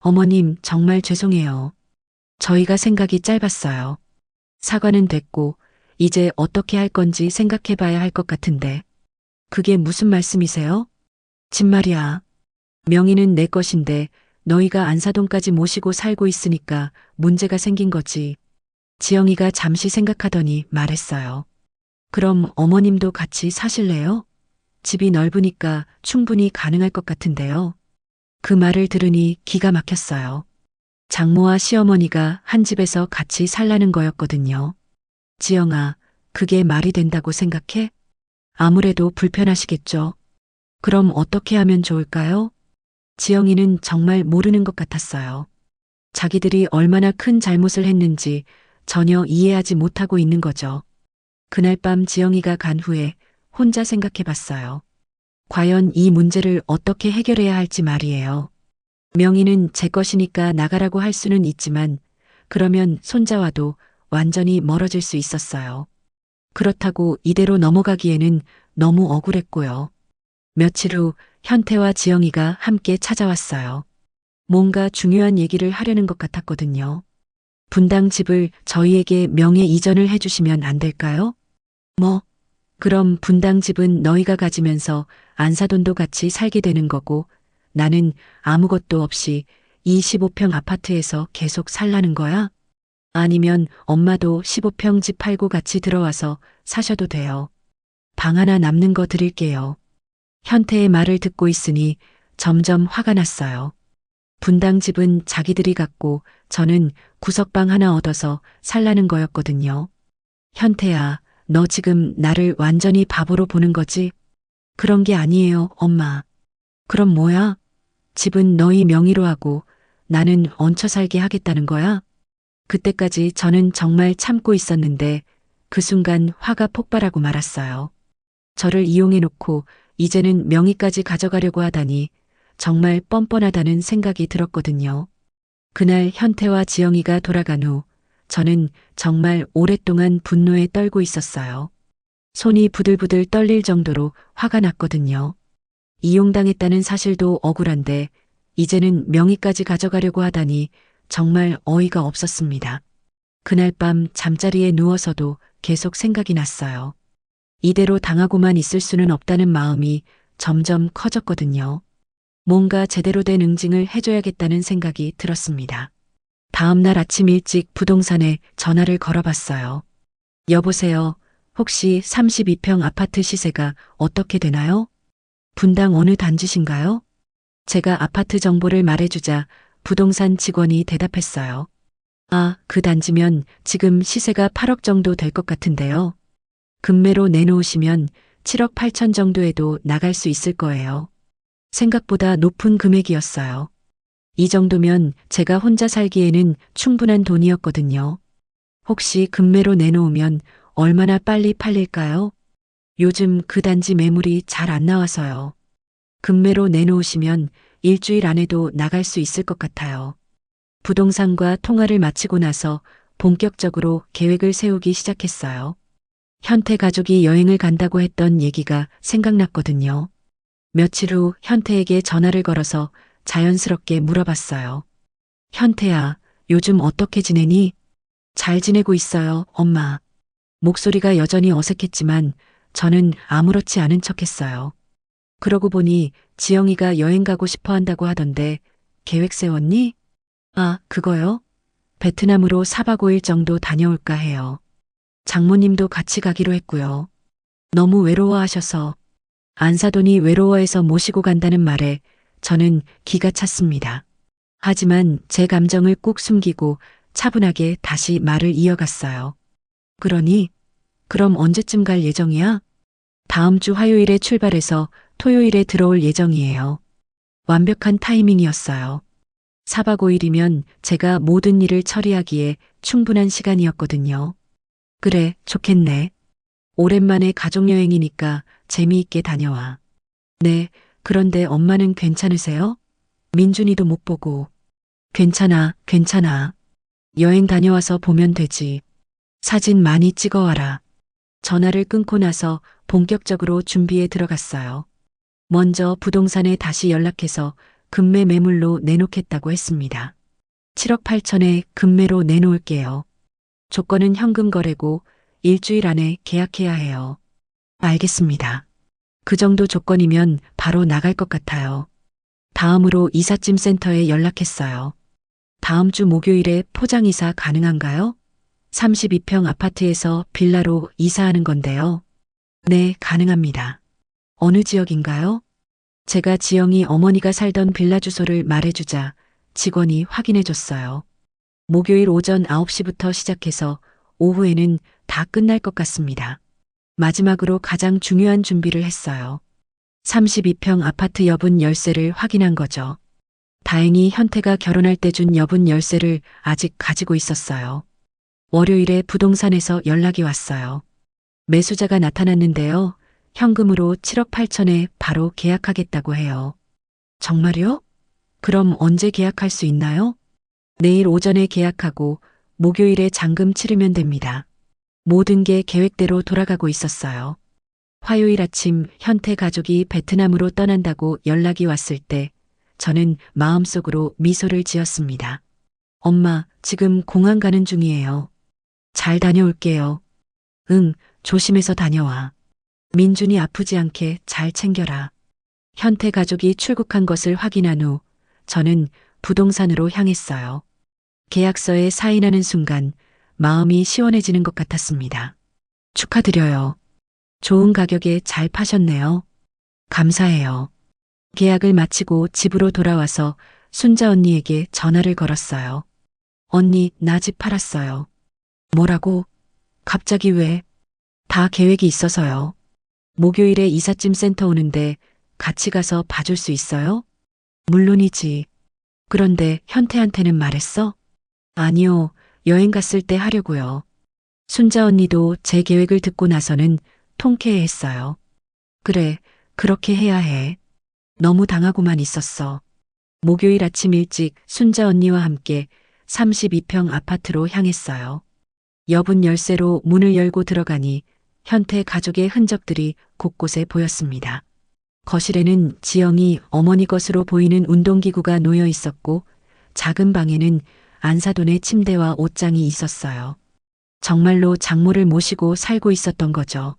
어머님, 정말 죄송해요. 저희가 생각이 짧았어요. 사과는 됐고, 이제 어떻게 할 건지 생각해 봐야 할 것 같은데. 그게 무슨 말씀이세요? 집 말이야. 명의는 내 것인데 너희가 안사동까지 모시고 살고 있으니까 문제가 생긴 거지. 지영이가 잠시 생각하더니 말했어요. 그럼 어머님도 같이 사실래요? 집이 넓으니까 충분히 가능할 것 같은데요. 그 말을 들으니 기가 막혔어요. 장모와 시어머니가 한 집에서 같이 살라는 거였거든요. 지영아, 그게 말이 된다고 생각해? 아무래도 불편하시겠죠. 그럼 어떻게 하면 좋을까요? 지영이는 정말 모르는 것 같았어요. 자기들이 얼마나 큰 잘못을 했는지 전혀 이해하지 못하고 있는 거죠. 그날 밤 지영이가 간 후에 혼자 생각해 봤어요. 과연 이 문제를 어떻게 해결해야 할지 말이에요. 명의는 제 것이니까 나가라고 할 수는 있지만 그러면 손자와도 완전히 멀어질 수 있었어요. 그렇다고 이대로 넘어가기에는 너무 억울했고요. 며칠 후 현태와 지영이가 함께 찾아왔어요. 뭔가 중요한 얘기를 하려는 것 같았거든요. 분당 집을 저희에게 명예 이전을 해주시면 안 될까요? 뭐, 그럼 분당 집은 너희가 가지면서 안사돈도 같이 살게 되는 거고 나는 아무것도 없이 이 15평 아파트에서 계속 살라는 거야? 아니면 엄마도 15평 집 팔고 같이 들어와서 사셔도 돼요. 방 하나 남는 거 드릴게요. 현태의 말을 듣고 있으니 점점 화가 났어요. 분당 집은 자기들이 갖고 저는 구석방 하나 얻어서 살라는 거였거든요. 현태야, 너 지금 나를 완전히 바보로 보는 거지? 그런 게 아니에요, 엄마. 그럼 뭐야? 집은 너희 명의로 하고 나는 얹혀 살게 하겠다는 거야? 그때까지 저는 정말 참고 있었는데 그 순간 화가 폭발하고 말았어요. 저를 이용해 놓고 이제는 명의까지 가져가려고 하다니 정말 뻔뻔하다는 생각이 들었거든요. 그날 현태와 지영이가 돌아간 후 저는 정말 오랫동안 분노에 떨고 있었어요. 손이 부들부들 떨릴 정도로 화가 났거든요. 이용당했다는 사실도 억울한데 이제는 명의까지 가져가려고 하다니 정말 어이가 없었습니다. 그날 밤 잠자리에 누워서도 계속 생각이 났어요. 이대로 당하고만 있을 수는 없다는 마음이 점점 커졌거든요. 뭔가 제대로 된 응징을 해줘야겠다는 생각이 들었습니다. 다음 날 아침 일찍 부동산에 전화를 걸어봤어요. 여보세요. 혹시 32평 아파트 시세가 어떻게 되나요? 분당 어느 단지신가요? 제가 아파트 정보를 말해주자 부동산 직원이 대답했어요. 아, 그 단지면 지금 시세가 8억 정도 될 것 같은데요. 금매로 내놓으시면 7억 8천 정도에도 나갈 수 있을 거예요. 생각보다 높은 금액이었어요. 이 정도면 제가 혼자 살기에는 충분한 돈이었거든요. 혹시 금매로 내놓으면 얼마나 빨리 팔릴까요? 요즘 그 단지 매물이 잘 안 나와서요. 금매로 내놓으시면 일주일 안에도 나갈 수 있을 것 같아요. 부동산과 통화를 마치고 나서 본격적으로 계획을 세우기 시작했어요. 현태 가족이 여행을 간다고 했던 얘기가 생각났거든요. 며칠 후 현태에게 전화를 걸어서 자연스럽게 물어봤어요. 현태야, 요즘 어떻게 지내니? 잘 지내고 있어요, 엄마. 목소리가 여전히 어색했지만 저는 아무렇지 않은 척했어요. 그러고 보니 지영이가 여행 가고 싶어 한다고 하던데 계획 세웠니? 아, 그거요? 베트남으로 4박 5일 정도 다녀올까 해요. 장모님도 같이 가기로 했고요. 너무 외로워하셔서 안사돈이 외로워해서 모시고 간다는 말에 저는 기가 찼습니다. 하지만 제 감정을 꾹 숨기고 차분하게 다시 말을 이어갔어요. 그러니, 그럼 언제쯤 갈 예정이야? 다음 주 화요일에 출발해서 토요일에 들어올 예정이에요. 완벽한 타이밍이었어요. 4박 5일이면 제가 모든 일을 처리하기에 충분한 시간이었거든요. 그래, 좋겠네. 오랜만에 가족여행이니까 재미있게 다녀와. 네, 그런데 엄마는 괜찮으세요? 민준이도 못 보고. 괜찮아, 괜찮아. 여행 다녀와서 보면 되지. 사진 많이 찍어와라. 전화를 끊고 나서 본격적으로 준비에 들어갔어요. 먼저 부동산에 다시 연락해서 금매 매물로 내놓겠다고 했습니다. 7억 8천에 금매로 내놓을게요. 조건은 현금 거래고 일주일 안에 계약해야 해요. 알겠습니다. 그 정도 조건이면 바로 나갈 것 같아요. 다음으로 이삿짐 센터에 연락했어요. 다음 주 목요일에 포장 이사 가능한가요? 32평 아파트에서 빌라로 이사하는 건데요. 네, 가능합니다. 어느 지역인가요? 제가 지영이 어머니가 살던 빌라 주소를 말해주자 직원이 확인해줬어요. 목요일 오전 9시부터 시작해서 오후에는 다 끝날 것 같습니다. 마지막으로 가장 중요한 준비를 했어요. 32평 아파트 여분 열쇠를 확인한 거죠. 다행히 현태가 결혼할 때 준 여분 열쇠를 아직 가지고 있었어요. 월요일에 부동산에서 연락이 왔어요. 매수자가 나타났는데요. 현금으로 7억 8천에 바로 계약하겠다고 해요. 정말요? 그럼 언제 계약할 수 있나요? 내일 오전에 계약하고 목요일에 잔금 치르면 됩니다. 모든 게 계획대로 돌아가고 있었어요. 화요일 아침 현태 가족이 베트남으로 떠난다고 연락이 왔을 때 저는 마음속으로 미소를 지었습니다. 엄마, 지금 공항 가는 중이에요. 잘 다녀올게요. 응, 조심해서 다녀와. 민준이 아프지 않게 잘 챙겨라. 현태 가족이 출국한 것을 확인한 후 저는 부동산으로 향했어요. 계약서에 사인하는 순간 마음이 시원해지는 것 같았습니다. 축하드려요. 좋은 가격에 잘 파셨네요. 감사해요. 계약을 마치고 집으로 돌아와서 순자 언니에게 전화를 걸었어요. 언니, 나 집 팔았어요. 뭐라고? 갑자기 왜? 다 계획이 있어서요. 목요일에 이삿짐 센터 오는데 같이 가서 봐줄 수 있어요? 물론이지. 그런데 현태한테는 말했어? 아니요. 여행 갔을 때 하려고요. 순자 언니도 제 계획을 듣고 나서는 통쾌해했어요. 그래, 그렇게 해야 해. 너무 당하고만 있었어. 목요일 아침 일찍 순자 언니와 함께 32평 아파트로 향했어요. 여분 열쇠로 문을 열고 들어가니 현태 가족의 흔적들이 곳곳에 보였습니다. 거실에는 지영이 어머니 것으로 보이는 운동기구가 놓여 있었고 작은 방에는 안사돈의 침대와 옷장이 있었어요. 정말로 장모를 모시고 살고 있었던 거죠.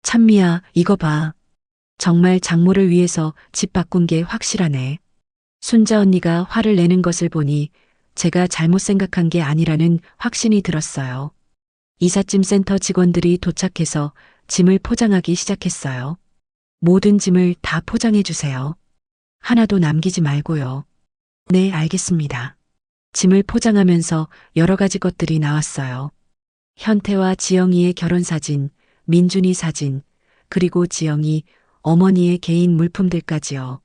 찬미야, 이거 봐. 정말 장모를 위해서 집 바꾼 게 확실하네. 순자 언니가 화를 내는 것을 보니 제가 잘못 생각한 게 아니라는 확신이 들었어요. 이삿짐 센터 직원들이 도착해서 짐을 포장하기 시작했어요. 모든 짐을 다 포장해 주세요. 하나도 남기지 말고요. 네, 알겠습니다. 짐을 포장하면서 여러 가지 것들이 나왔어요. 현태와 지영이의 결혼 사진, 민준이 사진, 그리고 지영이 어머니의 개인 물품들까지요.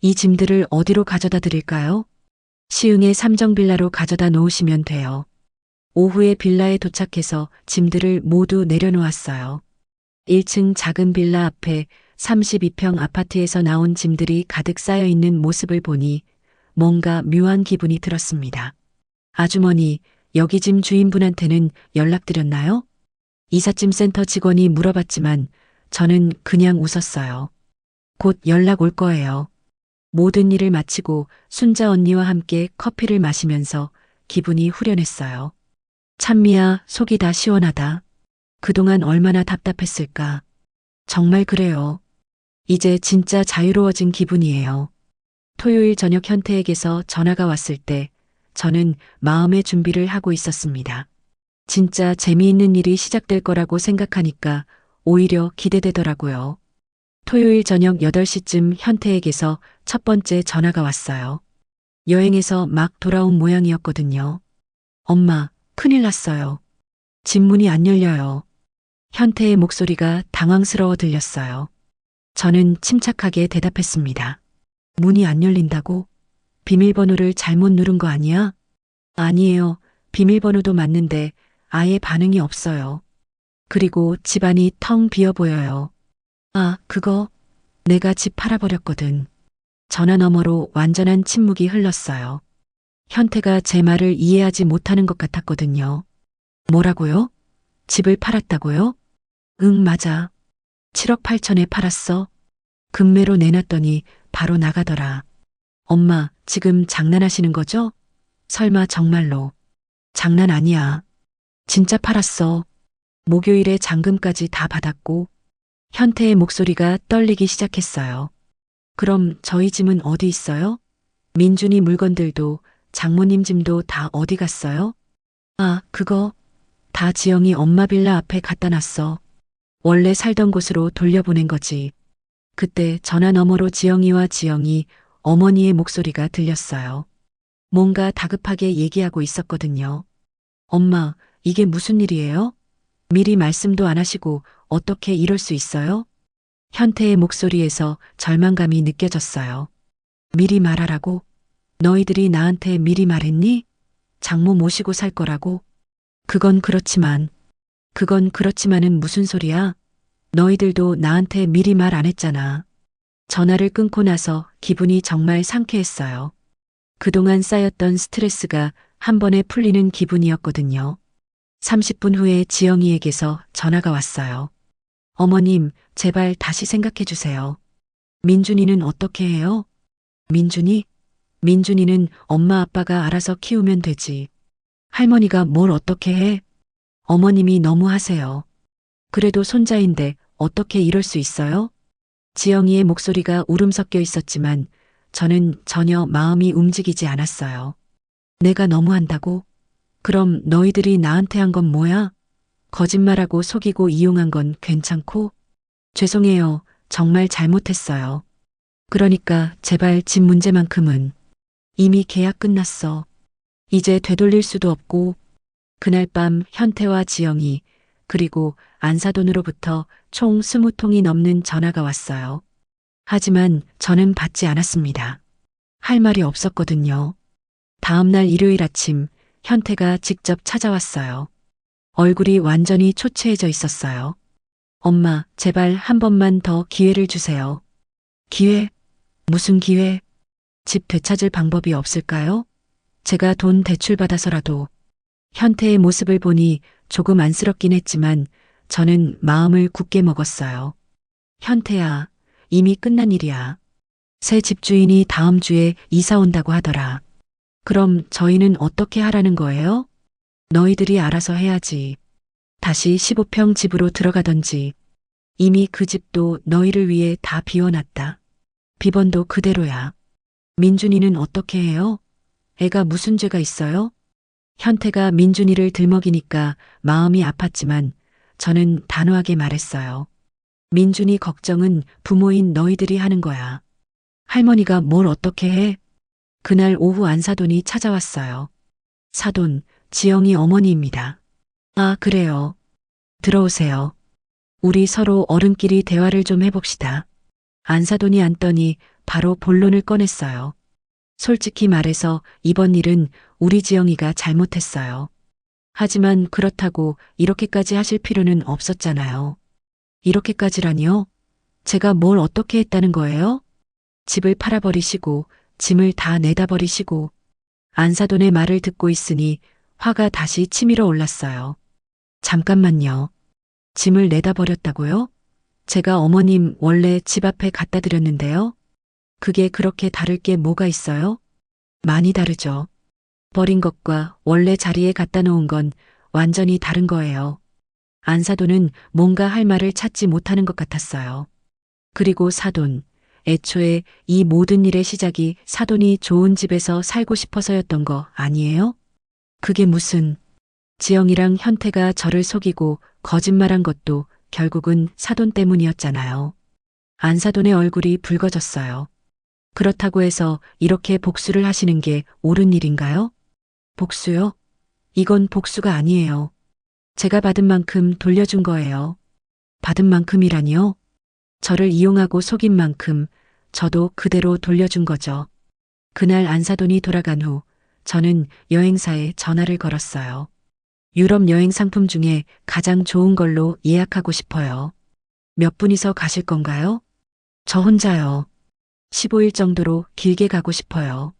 이 짐들을 어디로 가져다 드릴까요? 시흥의 삼정빌라로 가져다 놓으시면 돼요. 오후에 빌라에 도착해서 짐들을 모두 내려놓았어요. 1층 작은 빌라 앞에 32평 아파트에서 나온 짐들이 가득 쌓여 있는 모습을 보니 뭔가 묘한 기분이 들었습니다. 아주머니, 여기 짐 주인분한테는 연락드렸나요? 이삿짐 센터 직원이 물어봤지만 저는 그냥 웃었어요. 곧 연락 올 거예요. 모든 일을 마치고 순자 언니와 함께 커피를 마시면서 기분이 후련했어요. 찬미야, 속이 다 시원하다. 그동안 얼마나 답답했을까. 정말 그래요. 이제 진짜 자유로워진 기분이에요. 토요일 저녁 현태에게서 전화가 왔을 때 저는 마음의 준비를 하고 있었습니다. 진짜 재미있는 일이 시작될 거라고 생각하니까 오히려 기대되더라고요. 토요일 저녁 8시쯤 현태에게서 첫 번째 전화가 왔어요. 여행에서 막 돌아온 모양이었거든요. 엄마, 큰일 났어요. 집 문이 안 열려요. 현태의 목소리가 당황스러워 들렸어요. 저는 침착하게 대답했습니다. 문이 안 열린다고? 비밀번호를 잘못 누른 거 아니야? 아니에요. 비밀번호도 맞는데 아예 반응이 없어요. 그리고 집안이 텅 비어 보여요. 아, 그거 내가 집 팔아버렸거든. 전화 너머로 완전한 침묵이 흘렀어요. 현태가 제 말을 이해하지 못하는 것 같았거든요. 뭐라고요? 집을 팔았다고요? 응, 맞아. 7억 8천에 팔았어. 금매로 내놨더니 바로 나가더라. 엄마, 지금 장난하시는 거죠? 설마 정말로. 장난 아니야. 진짜 팔았어. 목요일에 잔금까지 다 받았고. 현태의 목소리가 떨리기 시작했어요. 그럼 저희 짐은 어디 있어요? 민준이 물건들도 장모님 짐도 다 어디 갔어요? 아, 그거 다 지영이 엄마 빌라 앞에 갖다 놨어. 원래 살던 곳으로 돌려보낸 거지. 그때 전화 너머로 지영이 어머니의 목소리가 들렸어요. 뭔가 다급하게 얘기하고 있었거든요. 엄마, 이게 무슨 일이에요? 미리 말씀도 안 하시고 어떻게 이럴 수 있어요? 현태의 목소리에서 절망감이 느껴졌어요. 미리 말하라고? 너희들이 나한테 미리 말했니? 장모 모시고 살 거라고? 그건 그렇지만은 무슨 소리야? 너희들도 나한테 미리 말 안 했잖아. 전화를 끊고 나서 기분이 정말 상쾌했어요. 그동안 쌓였던 스트레스가 한 번에 풀리는 기분이었거든요. 30분 후에 지영이에게서 전화가 왔어요. 어머님, 제발 다시 생각해 주세요. 민준이는 어떻게 해요? 민준이? 민준이는 엄마 아빠가 알아서 키우면 되지. 할머니가 뭘 어떻게 해? 어머님이 너무 하세요. 그래도 손자인데 어떻게 이럴 수 있어요? 지영이의 목소리가 울음 섞여 있었지만 저는 전혀 마음이 움직이지 않았어요. 내가 너무한다고? 그럼 너희들이 나한테 한 건 뭐야? 거짓말하고 속이고 이용한 건 괜찮고? 죄송해요. 정말 잘못했어요. 그러니까 제발 집 문제만큼은 이미 계약 끝났어. 이제 되돌릴 수도 없고. 그날 밤 현태와 지영이 그리고 안사돈으로부터 총 20통이 넘는 전화가 왔어요. 하지만 저는 받지 않았습니다. 할 말이 없었거든요. 다음날 일요일 아침 현태가 직접 찾아왔어요. 얼굴이 완전히 초췌해져 있었어요. 엄마, 제발 한 번만 더 기회를 주세요. 기회? 무슨 기회? 집 되찾을 방법이 없을까요? 제가 돈 대출받아서라도. 현태의 모습을 보니 조금 안쓰럽긴 했지만 저는 마음을 굳게 먹었어요. 현태야, 이미 끝난 일이야. 새 집주인이 다음 주에 이사 온다고 하더라. 그럼 저희는 어떻게 하라는 거예요? 너희들이 알아서 해야지. 다시 15평 집으로 들어가던지. 이미 그 집도 너희를 위해 다 비워놨다. 비번도 그대로야. 민준이는 어떻게 해요? 애가 무슨 죄가 있어요? 현태가 민준이를 들먹이니까 마음이 아팠지만 저는 단호하게 말했어요. 민준이 걱정은 부모인 너희들이 하는 거야. 할머니가 뭘 어떻게 해? 그날 오후 안사돈이 찾아왔어요. 사돈, 지영이 어머니입니다. 아, 그래요. 들어오세요. 우리 서로 어른끼리 대화를 좀 해봅시다. 안사돈이 앉더니 바로 본론을 꺼냈어요. 솔직히 말해서 이번 일은 우리 지영이가 잘못했어요. 하지만 그렇다고 이렇게까지 하실 필요는 없었잖아요. 이렇게까지라니요? 제가 뭘 어떻게 했다는 거예요? 집을 팔아버리시고 짐을 다 내다 버리시고. 안사돈의 말을 듣고 있으니 화가 다시 치밀어 올랐어요. 잠깐만요. 짐을 내다 버렸다고요? 제가 어머님 원래 집 앞에 갖다 드렸는데요. 그게 그렇게 다를 게 뭐가 있어요? 많이 다르죠. 버린 것과 원래 자리에 갖다 놓은 건 완전히 다른 거예요. 안사돈은 뭔가 할 말을 찾지 못하는 것 같았어요. 그리고 사돈, 애초에 이 모든 일의 시작이 사돈이 좋은 집에서 살고 싶어서였던 거 아니에요? 그게 무슨... 지영이랑 현태가 저를 속이고 거짓말한 것도 결국은 사돈 때문이었잖아요. 안사돈의 얼굴이 붉어졌어요. 그렇다고 해서 이렇게 복수를 하시는 게 옳은 일인가요? 복수요? 이건 복수가 아니에요. 제가 받은 만큼 돌려준 거예요. 받은 만큼이라니요? 저를 이용하고 속인 만큼 저도 그대로 돌려준 거죠. 그날 안사돈이 돌아간 후 저는 여행사에 전화를 걸었어요. 유럽 여행 상품 중에 가장 좋은 걸로 예약하고 싶어요. 몇 분이서 가실 건가요? 저 혼자요. 15일 정도로 길게 가고 싶어요.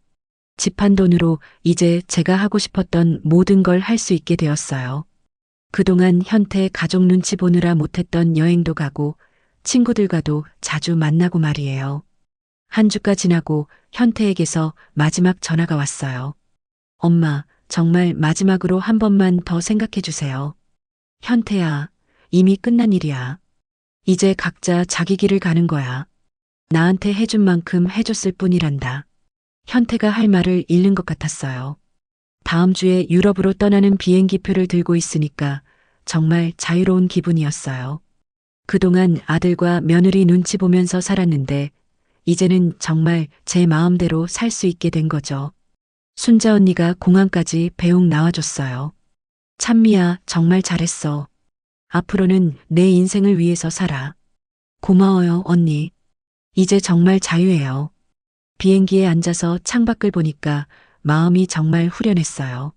집한 돈으로 이제 제가 하고 싶었던 모든 걸 할 수 있게 되었어요. 그동안 현태 가족 눈치 보느라 못했던 여행도 가고 친구들과도 자주 만나고 말이에요. 한 주가 지나고 현태에게서 마지막 전화가 왔어요. 엄마, 정말 마지막으로 한 번만 더 생각해 주세요. 현태야, 이미 끝난 일이야. 이제 각자 자기 길을 가는 거야. 나한테 해준 만큼 해줬을 뿐이란다. 현태가 할 말을 잃는 것 같았어요. 다음 주에 유럽으로 떠나는 비행기표를 들고 있으니까 정말 자유로운 기분이었어요. 그동안 아들과 며느리 눈치 보면서 살았는데 이제는 정말 제 마음대로 살 수 있게 된 거죠. 순자 언니가 공항까지 배웅 나와줬어요. 찬미야, 정말 잘했어. 앞으로는 내 인생을 위해서 살아. 고마워요, 언니. 이제 정말 자유해요. 비행기에 앉아서 창밖을 보니까 마음이 정말 후련했어요.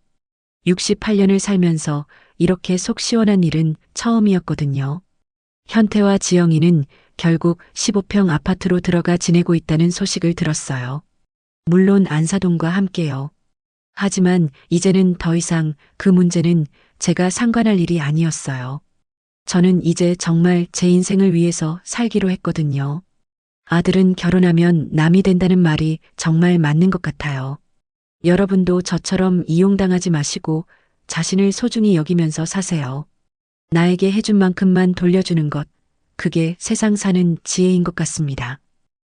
68년을 살면서 이렇게 속 시원한 일은 처음이었거든요. 현태와 지영이는 결국 15평 아파트로 들어가 지내고 있다는 소식을 들었어요. 물론 안사돈과 함께요. 하지만 이제는 더 이상 그 문제는 제가 상관할 일이 아니었어요. 저는 이제 정말 제 인생을 위해서 살기로 했거든요. 아들은 결혼하면 남이 된다는 말이 정말 맞는 것 같아요. 여러분도 저처럼 이용당하지 마시고 자신을 소중히 여기면서 사세요. 나에게 해준 만큼만 돌려주는 것, 그게 세상 사는 지혜인 것 같습니다.